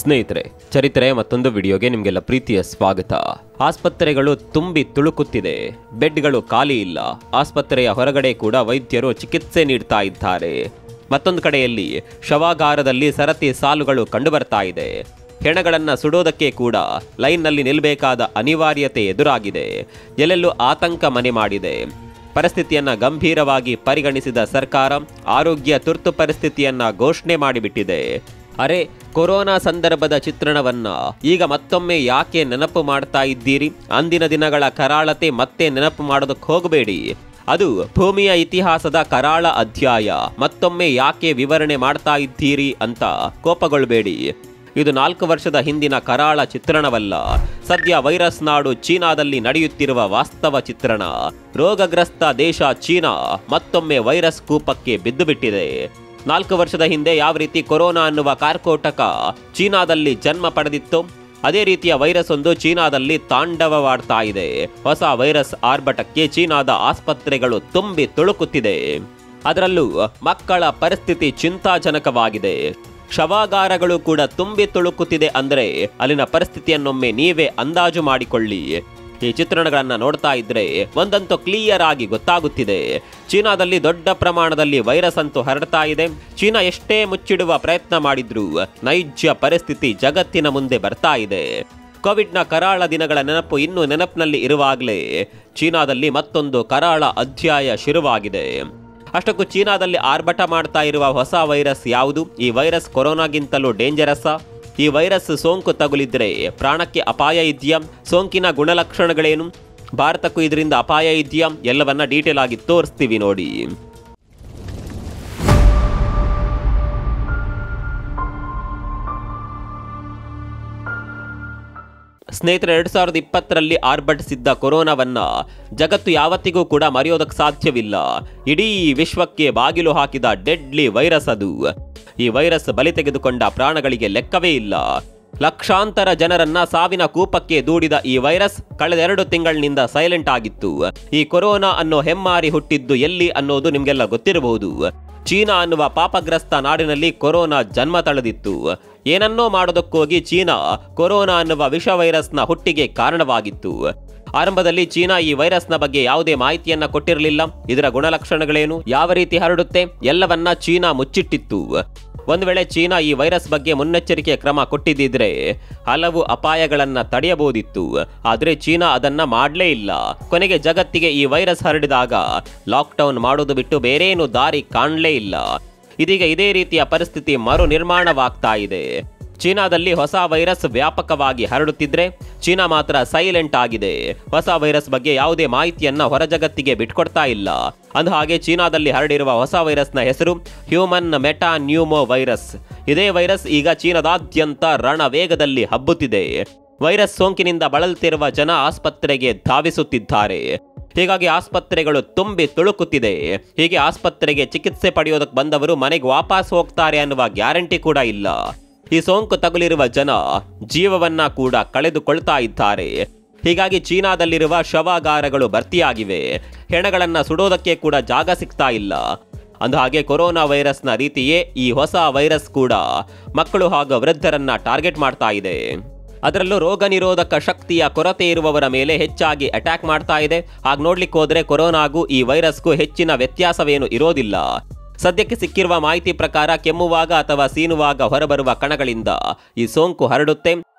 ಸ್ನೇಹಿತರೆ, ಚರಿತ್ರೆ ಮತ್ತೊಂದು ವಿಡಿಯೋಗೆ ನಿಮಗೆಲ್ಲ ಪ್ರೀತಿಯ ಸ್ವಾಗತ. ಆಸ್ಪತ್ರೆಗಳು ತುಂಬಿ ತುಳುಕುತ್ತಿದೆ. ಬೆಡ್ಗಳು ಖಾಲಿ ಇಲ್ಲ. ಆಸ್ಪತ್ರೆಯ ಹೊರಗಡೆ ಕೂಡ ವೈದ್ಯರು ಚಿಕಿತ್ಸೆ ನೀಡ್ತಾ ಇದ್ದಾರೆ. ಮತ್ತೊಂದು ಕಡೆಯಲ್ಲಿ ಶವಾಗಾರದಲ್ಲಿ ಸರತಿ ಸಾಲುಗಳು ಕಂಡುಬರ್ತಾ ಇದೆ. ಹೆಣಗಳನ್ನು ಸುಡೋದಕ್ಕೆ ಕೂಡ ಲೈನ್ನಲ್ಲಿ ನಿಲ್ಲಬೇಕಾದ ಅನಿವಾರ್ಯತೆ ಎದುರಾಗಿದೆ. ಎಲ್ಲೆಲ್ಲೂ ಆತಂಕ ಮನೆ ಮಾಡಿದೆ. ಪರಿಸ್ಥಿತಿಯನ್ನ ಗಂಭೀರವಾಗಿ ಪರಿಗಣಿಸಿದ ಸರ್ಕಾರ ಆರೋಗ್ಯ ತುರ್ತು ಪರಿಸ್ಥಿತಿಯನ್ನ ಘೋಷಣೆ ಮಾಡಿಬಿಟ್ಟಿದೆ. ಅರೆ, ಕೊರೋನಾ ಸಂದರ್ಭದ ಚಿತ್ರಣವನ್ನ ಈಗ ಮತ್ತೊಮ್ಮೆ ಯಾಕೆ ನೆನಪು ಮಾಡ್ತಾ ಇದ್ದೀರಿ? ಅಂದಿನ ದಿನಗಳ ಕರಾಳತೆ ಮತ್ತೆ ನೆನಪು ಮಾಡೋದಕ್ಕೆ ಹೋಗಬೇಡಿ. ಅದು ಭೂಮಿಯ ಇತಿಹಾಸದ ಕರಾಳ ಅಧ್ಯಾಯ. ಮತ್ತೊಮ್ಮೆ ಯಾಕೆ ವಿವರಣೆ ಮಾಡ್ತಾ ಇದ್ದೀರಿ ಅಂತ ಕೋಪಗೊಳ್ಳಬೇಡಿ. ಇದು 4 ವರ್ಷದ ಹಿಂದಿನ ಕರಾಳ ಚಿತ್ರಣವಲ್ಲ. ಸದ್ಯ ವೈರಸ್ ನಾಡು ಚೀನಾದಲ್ಲಿ ನಡೆಯುತ್ತಿರುವ ವಾಸ್ತವ ಚಿತ್ರಣ. ರೋಗಗ್ರಸ್ತ ದೇಶ ಚೀನಾ ಮತ್ತೊಮ್ಮೆ ವೈರಸ್ ಕೂಪಕ್ಕೆ ಬಿದ್ದುಬಿಟ್ಟಿದೆ. 4 ವರ್ಷದ ಹಿಂದೆ ಯಾವ ರೀತಿ ಕೊರೋನಾ ಅನ್ನುವ ಕಾರ್ಕೋಟಕ ಚೀನಾದಲ್ಲಿ ಜನ್ಮ ಪಡೆದಿತ್ತು, ಅದೇ ರೀತಿಯ ವೈರಸ್ ಒಂದು ಚೀನಾದಲ್ಲಿ ತಾಂಡವವಾಡ್ತಾ ಇದೆ. ಹೊಸ ವೈರಸ್ ಆರ್ಭಟಕ್ಕೆ ಚೀನಾದ ಆಸ್ಪತ್ರೆಗಳು ತುಂಬಿ ತುಳುಕುತ್ತಿದೆ. ಅದರಲ್ಲೂ ಮಕ್ಕಳ ಪರಿಸ್ಥಿತಿ ಚಿಂತಾಜನಕವಾಗಿದೆ. ಶವಾಗಾರಗಳು ಕೂಡ ತುಂಬಿ ತುಳುಕುತ್ತಿದೆ ಅಂದರೆ ಅಲ್ಲಿನ ಪರಿಸ್ಥಿತಿಯನ್ನೊಮ್ಮೆ ನೀವೇ ಅಂದಾಜು ಮಾಡಿಕೊಳ್ಳಿ. ಈ ಚಿತ್ರಣಗಳನ್ನು ನೋಡ್ತಾ ಇದ್ರೆ ಒಂದಂತೂ ಕ್ಲಿಯರ್ ಆಗಿ ಗೊತ್ತಾಗುತ್ತಿದೆ. ಚೀನಾದಲ್ಲಿ ದೊಡ್ಡ ಪ್ರಮಾಣದಲ್ಲಿ ವೈರಸ್ ಅಂತೂ ಹರಡ್ತಾ ಇದೆ. ಚೀನಾ ಎಷ್ಟೇ ಮುಚ್ಚಿಡುವ ಪ್ರಯತ್ನ ಮಾಡಿದ್ರೂ ನೈಜ ಪರಿಸ್ಥಿತಿ ಜಗತ್ತಿನ ಮುಂದೆ ಬರ್ತಾ ಇದೆ. ಕೋವಿಡ್ನ ಕರಾಳ ದಿನಗಳ ನೆನಪು ಇನ್ನೂ ನೆನಪಿನಲ್ಲಿ ಇರುವಾಗಲೇ ಚೀನಾದಲ್ಲಿ ಮತ್ತೊಂದು ಕರಾಳ ಅಧ್ಯಾಯ ಶುರುವಾಗಿದೆ. ಅಷ್ಟಕ್ಕೂ ಚೀನಾದಲ್ಲಿ ಆರ್ಭಟ ಮಾಡ್ತಾ ಇರುವ ಹೊಸ ವೈರಸ್ ಯಾವುದು? ಈ ವೈರಸ್ ಕೊರೋನಾಗಿಂತಲೂ ಡೇಂಜರಸ್ಸಾ? ಈ ವೈರಸ್ ಸೋಂಕು ತಗುಲಿದ್ರೆ ಪ್ರಾಣಕ್ಕೆ ಅಪಾಯ ಇದೆಯಾ? ಸೋಂಕಿನ ಗುಣಲಕ್ಷಣಗಳೇನು? ಭಾರತಕ್ಕೂ ಇದರಿಂದ ಅಪಾಯ ಇದೆಯಾ? ಎಲ್ಲವನ್ನ ಡೀಟೇಲ್ ಆಗಿ ತೋರಿಸ್ತೀವಿ ನೋಡಿ. ಸ್ನೇಹಿತರೆ, 2020ರಲ್ಲಿ ಆರ್ಭಟಿಸಿದ್ದ ಕೊರೋನಾವನ್ನ ಜಗತ್ತು ಯಾವತ್ತಿಗೂ ಕೂಡ ಮರೆಯೋದಕ್ಕೆ ಸಾಧ್ಯವಿಲ್ಲ. ಇಡೀ ವಿಶ್ವಕ್ಕೆ ಬಾಗಿಲು ಹಾಕಿದ ಡೆಡ್ಲಿ ವೈರಸ್ ಅದು. ಈ ವೈರಸ್ ಬಲಿ ತೆಗೆದುಕೊಂಡ ಪ್ರಾಣಗಳಿಗೆ ಲೆಕ್ಕವೇ ಇಲ್ಲ. ಲಕ್ಷಾಂತರ ಜನರನ್ನ ಸಾವಿನ ಕೂಪಕ್ಕೆ ದೂಡಿದ ಈ ವೈರಸ್ ಕಳೆದ 2 ತಿಂಗಳಿನಿಂದ ಸೈಲೆಂಟ್ ಆಗಿತ್ತು. ಈ ಕೊರೋನಾ ಅನ್ನೋ ಹೆಮ್ಮಾರಿ ಹುಟ್ಟಿದ್ದು ಎಲ್ಲಿ ಅನ್ನೋದು ನಿಮ್ಗೆಲ್ಲ ಗೊತ್ತಿರಬಹುದು. ಚೀನಾ ಅನ್ನುವ ಪಾಪಗ್ರಸ್ತ ನಾಡಿನಲ್ಲಿ ಕೊರೋನಾ ಜನ್ಮ ತಳೆದಿತ್ತು. ಏನನ್ನೋ ಮಾಡೋದಕ್ಕೋಗಿ ಚೀನಾ ಕೊರೋನಾ ಅನ್ನುವ ವಿಷ ವೈರಸ್ನ ಹುಟ್ಟಿಗೆ ಕಾರಣವಾಗಿತ್ತು. ಆರಂಭದಲ್ಲಿ ಚೀನಾ ಈ ವೈರಸ್ನ ಬಗ್ಗೆ ಯಾವುದೇ ಮಾಹಿತಿಯನ್ನ ಕೊಟ್ಟಿರಲಿಲ್ಲ. ಇದರ ಗುಣಲಕ್ಷಣಗಳೇನು, ಯಾವ ರೀತಿ ಹರಡುತ್ತೆ, ಎಲ್ಲವನ್ನ ಚೀನಾ ಮುಚ್ಚಿಟ್ಟಿತ್ತು. ಒಂದು ವೇಳೆ ಚೀನಾ ಈ ವೈರಸ್ ಬಗ್ಗೆ ಮುನ್ನೆಚ್ಚರಿಕೆ ಕ್ರಮ ಕೊಟ್ಟಿದ್ದಿದ್ರೆ ಹಲವು ಅಪಾಯಗಳನ್ನ ತಡೆಯಬಹುದಿತ್ತು. ಆದರೆ ಚೀನಾ ಅದನ್ನ ಮಾಡಲೇ ಇಲ್ಲ. ಕೊನೆಗೆ ಜಗತ್ತಿಗೆ ಈ ವೈರಸ್ ಹರಡಿದಾಗ ಲಾಕ್ಡೌನ್ ಮಾಡೋದು ಬಿಟ್ಟು ಬೇರೇನು ದಾರಿ ಕಾಣಲೇ ಇಲ್ಲ. ಇದೀಗ ಇದೇ ರೀತಿಯ ಪರಿಸ್ಥಿತಿ ಮರು ನಿರ್ಮಾಣವಾಗ್ತಾ ಇದೆ. ಚೀನಾದಲ್ಲಿ ಹೊಸ ವೈರಸ್ ವ್ಯಾಪಕವಾಗಿ ಹರಡುತ್ತಿದ್ರೆ ಚೀನಾ ಮಾತ್ರ ಸೈಲೆಂಟ್ ಆಗಿದೆ. ಹೊಸ ವೈರಸ್ ಬಗ್ಗೆ ಯಾವುದೇ ಮಾಹಿತಿಯನ್ನ ಹೊರ ಜಗತ್ತಿಗೆ ಬಿಟ್ಕೊಡ್ತಾ ಇಲ್ಲ. ಅಂದಹಾಗೆ ಚೀನಾದಲ್ಲಿ ಹರಡಿರುವ ಹೊಸ ವೈರಸ್ನ ಹೆಸರು ಹ್ಯೂಮನ್ ಮೆಟಾನ್ಯೂಮೋ ವೈರಸ್. ಇದೇ ವೈರಸ್ ಈಗ ಚೀನಾದಾದ್ಯಂತ ರಣವೇಗದಲ್ಲಿ ಹಬ್ಬುತ್ತಿದೆ. ವೈರಸ್ ಸೋಂಕಿನಿಂದ ಬಳಲ್ತಿರುವ ಜನ ಆಸ್ಪತ್ರೆಗೆ ಧಾವಿಸುತ್ತಿದ್ದಾರೆ. ಹೀಗಾಗಿ ಆಸ್ಪತ್ರೆಗಳು ತುಂಬಿ ತುಳುಕುತ್ತಿದೆ. ಹೀಗೆ ಆಸ್ಪತ್ರೆಗೆ ಚಿಕಿತ್ಸೆ ಪಡೆಯೋದಕ್ಕೆ ಬಂದವರು ಮನೆಗೆ ವಾಪಸ್ ಹೋಗ್ತಾರೆ ಅನ್ನುವ ಗ್ಯಾರಂಟಿ ಕೂಡ ಇಲ್ಲ. ಈ ಸೋಂಕು ತಗುಲಿರುವ ಜನ ಜೀವವನ್ನ ಕೂಡ ಕಳೆದುಕೊಳ್ತಾ ಇದ್ದಾರೆ. ಹೀಗಾಗಿ ಚೀನಾದಲ್ಲಿರುವ ಶವಾಗಾರಗಳು ಭರ್ತಿಯಾಗಿವೆ. ಹೆಣಗಳನ್ನ ಸುಡೋದಕ್ಕೆ ಕೂಡ ಜಾಗ ಸಿಗ್ತಾ ಇಲ್ಲ. ಅಂದಹಾಗೆ ಕೊರೋನಾ ವೈರಸ್ನ ರೀತಿಯೇ ಈ ಹೊಸ ವೈರಸ್ ಕೂಡ ಮಕ್ಕಳು ಹಾಗೂ ವೃದ್ಧರನ್ನ ಟಾರ್ಗೆಟ್ ಮಾಡ್ತಾ ಇದೆ. ಅದರಲ್ಲೂ ರೋಗ ನಿರೋಧಕ ಶಕ್ತಿಯ ಕೊರತೆ ಇರುವವರ ಮೇಲೆ ಹೆಚ್ಚಾಗಿ ಅಟ್ಯಾಕ್ ಮಾಡ್ತಾ ಇದೆ. ಹಾಗೆ ನೋಡ್ಲಿಕ್ಕೆ ಹೋದ್ರೆ ಕೊರೋನಾಗೂ ಈ ವೈರಸ್ಗೂ ಹೆಚ್ಚಿನ ವ್ಯತ್ಯಾಸವೇನು ಇರೋದಿಲ್ಲ. ಸದ್ಯಕ್ಕೆ ಸಿಕ್ಕಿರುವ ಮಾಹಿತಿ ಪ್ರಕಾರ ಕೆಮ್ಮುವಾಗ ಅಥವಾ ಸೀನುವಾಗ ಹೊರಬರುವ ಕಣಗಳಿಂದ ಈ ಸೋಂಕು ಹರಡುತ್ತೆ.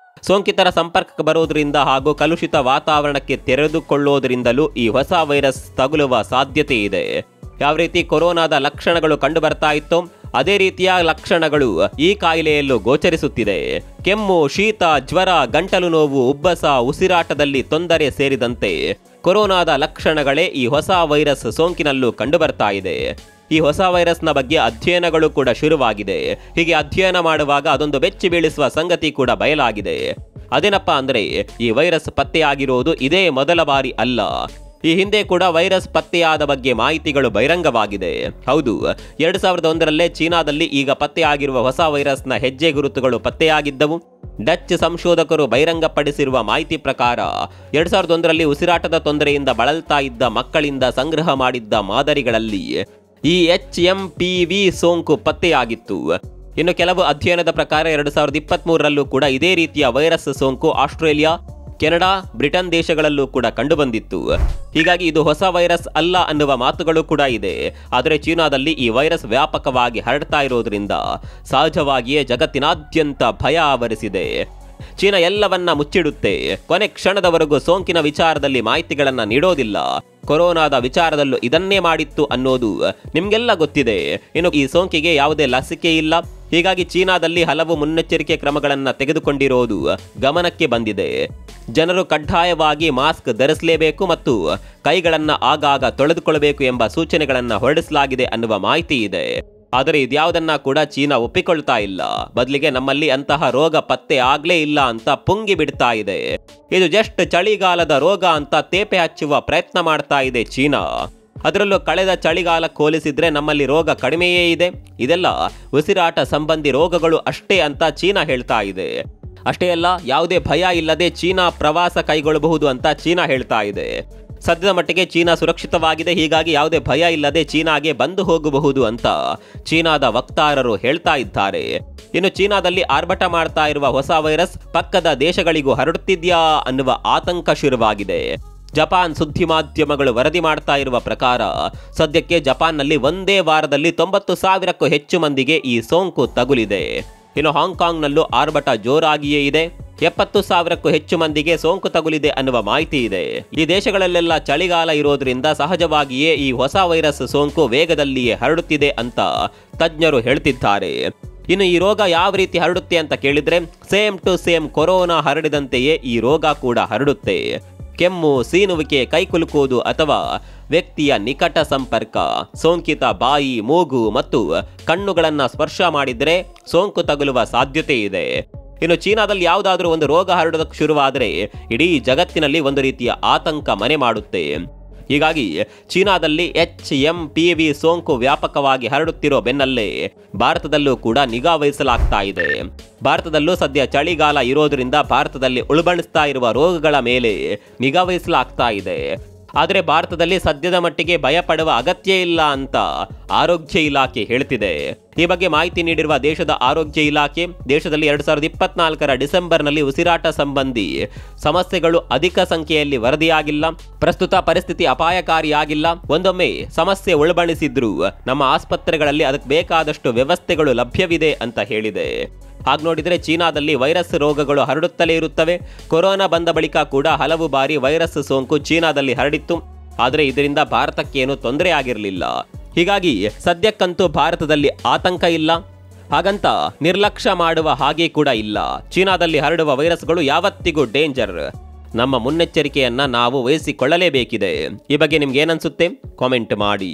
ಸೋಂಕಿತರ ಸಂಪರ್ಕಕ್ಕೆ ಬರೋದ್ರಿಂದ ಹಾಗೂ ಕಲುಷಿತ ವಾತಾವರಣಕ್ಕೆ ತೆರೆದುಕೊಳ್ಳೋದ್ರಿಂದಲೂ ಈ ಹೊಸ ವೈರಸ್ ತಗುಲುವ ಸಾಧ್ಯತೆ ಇದೆ. ಯಾವ ರೀತಿ ಕೊರೋನಾದ ಲಕ್ಷಣಗಳು ಕಂಡು ಬರ್ತಾ ಇತ್ತೋ ಅದೇ ರೀತಿಯ ಲಕ್ಷಣಗಳು ಈ ಕಾಯಿಲೆಯಲ್ಲೂ ಗೋಚರಿಸುತ್ತಿದೆ. ಕೆಮ್ಮು, ಶೀತ, ಜ್ವರ, ಗಂಟಲು ನೋವು, ಉಬ್ಬಸ, ಉಸಿರಾಟದಲ್ಲಿ ತೊಂದರೆ ಸೇರಿದಂತೆ ಕೊರೋನಾದ ಲಕ್ಷಣಗಳೇ ಈ ಹೊಸ ವೈರಸ್ ಸೋಂಕಿನಲ್ಲೂ ಕಂಡುಬರ್ತಾ ಇದೆ. ಈ ಹೊಸ ವೈರಸ್ನ ಬಗ್ಗೆ ಅಧ್ಯಯನಗಳು ಕೂಡ ಶುರುವಾಗಿದೆ. ಹೀಗೆ ಅಧ್ಯಯನ ಮಾಡುವಾಗ ಅದೊಂದು ಬೆಚ್ಚಿ ಬೀಳಿಸುವ ಸಂಗತಿ ಕೂಡ ಬಯಲಾಗಿದೆ. ಅದೇನಪ್ಪ ಅಂದ್ರೆ ಈ ವೈರಸ್ ಪತ್ತೆಯಾಗಿರೋದು ಇದೇ ಮೊದಲ ಬಾರಿ ಅಲ್ಲ. ಈ ಹಿಂದೆ ಕೂಡ ವೈರಸ್ ಪತ್ತೆಯಾದ ಬಗ್ಗೆ ಮಾಹಿತಿಗಳು ಬಹಿರಂಗವಾಗಿದೆ. ಹೌದು, 2001ರಲ್ಲೇ ಚೀನಾದಲ್ಲಿ ಈಗ ಪತ್ತೆಯಾಗಿರುವ ಹೊಸ ವೈರಸ್ನ ಹೆಜ್ಜೆ ಗುರುತುಗಳು ಪತ್ತೆಯಾಗಿದ್ದವು. ಡಚ್ ಸಂಶೋಧಕರು ಬಹಿರಂಗಪಡಿಸಿರುವ ಮಾಹಿತಿ ಪ್ರಕಾರ 2001ರಲ್ಲಿ ಉಸಿರಾಟದ ತೊಂದರೆಯಿಂದ ಬಳಲ್ತಾ ಇದ್ದ ಮಕ್ಕಳಿಂದ ಸಂಗ್ರಹ ಮಾಡಿದ್ದ ಮಾದರಿಗಳಲ್ಲಿ ಈ HMPV ಸೋಂಕು ಪತ್ತೆಯಾಗಿತ್ತು. ಇನ್ನು ಕೆಲವು ಅಧ್ಯಯನದ ಪ್ರಕಾರ 2023ರಲ್ಲೂ ಕೂಡ ಇದೇ ರೀತಿಯ ವೈರಸ್ ಸೋಂಕು ಆಸ್ಟ್ರೇಲಿಯಾ, ಕೆನಡಾ, ಬ್ರಿಟನ್ ದೇಶಗಳಲ್ಲೂ ಕೂಡ ಕಂಡುಬಂದಿತ್ತು. ಹೀಗಾಗಿ ಇದು ಹೊಸ ವೈರಸ್ ಅಲ್ಲ ಅನ್ನುವ ಮಾತುಗಳು ಕೂಡ ಇದೆ. ಆದರೆ ಚೀನಾದಲ್ಲಿ ಈ ವೈರಸ್ ವ್ಯಾಪಕವಾಗಿ ಹರಡ್ತಾ ಇರೋದ್ರಿಂದ ಸಹಜವಾಗಿಯೇ ಜಗತ್ತಿನಾದ್ಯಂತ ಭಯ ಆವರಿಸಿದೆ. ಚೀನಾ ಎಲ್ಲವನ್ನ ಮುಚ್ಚಿಡುತ್ತೆ, ಕೊನೆ ಕ್ಷಣದವರೆಗೂ ಸೋಂಕಿನ ವಿಚಾರದಲ್ಲಿ ಮಾಹಿತಿಗಳನ್ನ ನೀಡೋದಿಲ್ಲ. ಕೊರೋನಾದ ವಿಚಾರದಲ್ಲೂ ಇದನ್ನೇ ಮಾಡಿತ್ತು ಅನ್ನೋದು ನಿಮ್ಗೆಲ್ಲ ಗೊತ್ತಿದೆ. ಇನ್ನು ಈ ಸೋಂಕಿಗೆ ಯಾವುದೇ ಲಸಿಕೆ ಇಲ್ಲ. ಹೀಗಾಗಿ ಚೀನಾದಲ್ಲಿ ಹಲವು ಮುನ್ನೆಚ್ಚರಿಕೆ ಕ್ರಮಗಳನ್ನು ತೆಗೆದುಕೊಂಡಿರೋದು ಗಮನಕ್ಕೆ ಬಂದಿದೆ. ಜನರು ಕಡ್ಡಾಯವಾಗಿ ಮಾಸ್ಕ್ ಧರಿಸಲೇಬೇಕು ಮತ್ತು ಕೈಗಳನ್ನು ಆಗಾಗ ತೊಳೆದುಕೊಳ್ಳಬೇಕು ಎಂಬ ಸೂಚನೆಗಳನ್ನು ಹೊರಡಿಸಲಾಗಿದೆ ಅನ್ನುವ ಮಾಹಿತಿ ಇದೆ. ಆದರೆ ಇದ್ಯಾವುದನ್ನ ಕೂಡ ಚೀನಾ ಒಪ್ಪಿಕೊಳ್ತಾ ಇಲ್ಲ. ಬದಲಿಗೆ ನಮ್ಮಲ್ಲಿ ಅಂತಹ ರೋಗ ಪತ್ತೆ ಆಗ್ಲೇ ಇಲ್ಲ ಅಂತ ಪುಂಗಿ ಬಿಡ್ತಾ ಇದೆ. ಇದು ಜಸ್ಟ್ ಚಳಿಗಾಲದ ರೋಗ ಅಂತ ತೇಪೆ ಹಚ್ಚುವ ಪ್ರಯತ್ನ ಮಾಡ್ತಾ ಇದೆ ಚೀನಾ. ಅದರಲ್ಲೂ ಕಳೆದ ಚಳಿಗಾಲಕ್ಕೆ ಹೋಲಿಸಿದ್ರೆ ನಮ್ಮಲ್ಲಿ ರೋಗ ಕಡಿಮೆಯೇ ಇದೆ. ಇದೆಲ್ಲ ಉಸಿರಾಟ ಸಂಬಂಧಿ ರೋಗಗಳು ಅಷ್ಟೇ ಅಂತ ಚೀನಾ ಹೇಳ್ತಾ ಇದೆ. ಅಷ್ಟೇ ಅಲ್ಲ, ಯಾವುದೇ ಭಯ ಇಲ್ಲದೆ ಚೀನಾ ಪ್ರವಾಸ ಕೈಗೊಳ್ಳಬಹುದು ಅಂತ ಚೀನಾ ಹೇಳ್ತಾ ಇದೆ. ಸದ್ಯದ ಮಟ್ಟಿಗೆ ಚೀನಾ ಸುರಕ್ಷಿತವಾಗಿದೆ, ಹೀಗಾಗಿ ಯಾವುದೇ ಭಯ ಇಲ್ಲದೆ ಚೀನಾಗೆ ಬಂದು ಹೋಗಬಹುದು ಅಂತ ಚೀನಾದ ವಕ್ತಾರರು ಹೇಳ್ತಾ ಇದ್ದಾರೆ. ಇನ್ನು ಚೀನಾದಲ್ಲಿ ಆರ್ಭಟ ಮಾಡ್ತಾ ಇರುವ ಹೊಸ ವೈರಸ್ ಪಕ್ಕದ ದೇಶಗಳಿಗೂ ಹರಡುತ್ತಿದ್ಯಾ ಅನ್ನುವ ಆತಂಕ ಶುರುವಾಗಿದೆ. ಜಪಾನ್ ಸುದ್ದಿ ಮಾಧ್ಯಮಗಳು ವರದಿ ಮಾಡ್ತಾ ಇರುವ ಪ್ರಕಾರ ಸದ್ಯಕ್ಕೆ ಜಪಾನ್ನಲ್ಲಿ ಒಂದೇ ವಾರದಲ್ಲಿ 90,000ಕ್ಕೂ ಹೆಚ್ಚು ಮಂದಿಗೆ ಈ ಸೋಂಕು ತಗುಲಿದೆ. ಇನ್ನು ಹಾಂಗ್ಕಾಂಗ್ನಲ್ಲೂ ಆರ್ಭಟ ಜೋರಾಗಿಯೇ ಇದೆ. 70,000ಕ್ಕೂ ಹೆಚ್ಚು ಮಂದಿಗೆ ಸೋಂಕು ತಗುಲಿದೆ ಅನ್ನುವ ಮಾಹಿತಿ ಇದೆ. ಈ ದೇಶಗಳಲ್ಲೆಲ್ಲ ಚಳಿಗಾಲ ಇರೋದ್ರಿಂದ ಸಹಜವಾಗಿಯೇ ಈ ಹೊಸ ವೈರಸ್ ಸೋಂಕು ವೇಗದಲ್ಲಿಯೇ ಹರಡುತ್ತಿದೆ ಅಂತ ತಜ್ಞರು ಹೇಳ್ತಿದ್ದಾರೆ. ಇನ್ನು ಈ ರೋಗ ಯಾವ ರೀತಿ ಹರಡುತ್ತೆ ಅಂತ ಕೇಳಿದ್ರೆ ಸೇಮ್ ಟು ಸೇಮ್ ಕೊರೋನಾ ಹರಡಿದಂತೆಯೇ ಈ ರೋಗ ಕೂಡ ಹರಡುತ್ತೆ. ಕೆಮ್ಮು, ಸೀನುವಿಕೆ, ಕೈಕುಲುಕುವುದು ಅಥವಾ ವ್ಯಕ್ತಿಯ ನಿಕಟ ಸಂಪರ್ಕ, ಸೋಂಕಿತ ಬಾಯಿ, ಮೂಗು ಮತ್ತು ಕಣ್ಣುಗಳನ್ನು ಸ್ಪರ್ಶ ಮಾಡಿದರೆ ಸೋಂಕು ತಗುಲುವ ಸಾಧ್ಯತೆ ಇದೆ. ಇನ್ನು ಚೀನಾದಲ್ಲಿ ಯಾವುದಾದ್ರೂ ಒಂದು ರೋಗ ಹರಡೋದಕ್ಕೆ ಶುರುವಾದರೆ ಇಡೀ ಜಗತ್ತಿನಲ್ಲಿ ಒಂದು ರೀತಿಯ ಆತಂಕ ಮನೆ ಮಾಡುತ್ತೆ. ಹೀಗಾಗಿ ಚೀನಾದಲ್ಲಿ HMPV ಸೋಂಕು ವ್ಯಾಪಕವಾಗಿ ಹರಡುತ್ತಿರೋ ಬೆನ್ನಲ್ಲೇ ಭಾರತದಲ್ಲೂ ಕೂಡ ನಿಗಾ ವಹಿಸಲಾಗ್ತಾ ಇದೆ. ಭಾರತದಲ್ಲೂ ಸದ್ಯ ಚಳಿಗಾಲ ಇರೋದ್ರಿಂದ ಭಾರತದಲ್ಲಿ ಉಲ್ಬಣಿಸ್ತಾ ಇರುವ ರೋಗಗಳ ಮೇಲೆ ನಿಗಾ ವಹಿಸಲಾಗ್ತಾ ಇದೆ. ಆದರೆ ಭಾರತದಲ್ಲಿ ಸದ್ಯದ ಮಟ್ಟಿಗೆ ಭಯಪಡುವ ಅಗತ್ಯ ಇಲ್ಲ ಅಂತ ಆರೋಗ್ಯ ಇಲಾಖೆ ಹೇಳ್ತಿದೆ. ಈ ಬಗ್ಗೆ ಮಾಹಿತಿ ನೀಡಿರುವ ದೇಶದ ಆರೋಗ್ಯ ಇಲಾಖೆ, ದೇಶದಲ್ಲಿ 2024ರ ಡಿಸೆಂಬರ್ನಲ್ಲಿ ಉಸಿರಾಟ ಸಂಬಂಧಿ ಸಮಸ್ಯೆಗಳು ಅಧಿಕ ಸಂಖ್ಯೆಯಲ್ಲಿ ವರದಿಯಾಗಿಲ್ಲ. ಪ್ರಸ್ತುತ ಪರಿಸ್ಥಿತಿ ಅಪಾಯಕಾರಿಯಾಗಿಲ್ಲ. ಒಂದೊಮ್ಮೆ ಸಮಸ್ಯೆ ಉಲ್ಬಣಿಸಿದ್ರೂ ನಮ್ಮ ಆಸ್ಪತ್ರೆಗಳಲ್ಲಿ ಅದಕ್ಕೆ ಬೇಕಾದಷ್ಟು ವ್ಯವಸ್ಥೆಗಳು ಲಭ್ಯವಿದೆ ಅಂತ ಹೇಳಿದೆ. ಹಾಗೆ ನೋಡಿದರೆ ಚೀನಾದಲ್ಲಿ ವೈರಸ್ ರೋಗಗಳು ಹರಡುತ್ತಲೇ ಇರುತ್ತವೆ. ಕೊರೋನಾ ಬಂದ ಬಳಿಕ ಕೂಡ ಹಲವು ಬಾರಿ ವೈರಸ್ ಸೋಂಕು ಚೀನಾದಲ್ಲಿ ಹರಡಿತ್ತು. ಆದರೆ ಇದರಿಂದ ಭಾರತಕ್ಕೇನು ತೊಂದರೆ ಆಗಿರಲಿಲ್ಲ. ಹೀಗಾಗಿ ಸದ್ಯಕ್ಕಂತೂ ಭಾರತದಲ್ಲಿ ಆತಂಕ ಇಲ್ಲ. ಹಾಗಂತ ನಿರ್ಲಕ್ಷ್ಯ ಮಾಡುವ ಹಾಗೆ ಕೂಡ ಇಲ್ಲ. ಚೀನಾದಲ್ಲಿ ಹರಡುವ ವೈರಸ್ಗಳು ಯಾವತ್ತಿಗೂ ಡೇಂಜರ್. ನಮ್ಮ ಮುನ್ನೆಚ್ಚರಿಕೆಯನ್ನ ನಾವು ವಹಿಸಿಕೊಳ್ಳಲೇಬೇಕಿದೆ. ಈ ಬಗ್ಗೆ ನಿಮ್ಗೆ ಏನನ್ಸುತ್ತೆ? ಕಾಮೆಂಟ್ ಮಾಡಿ.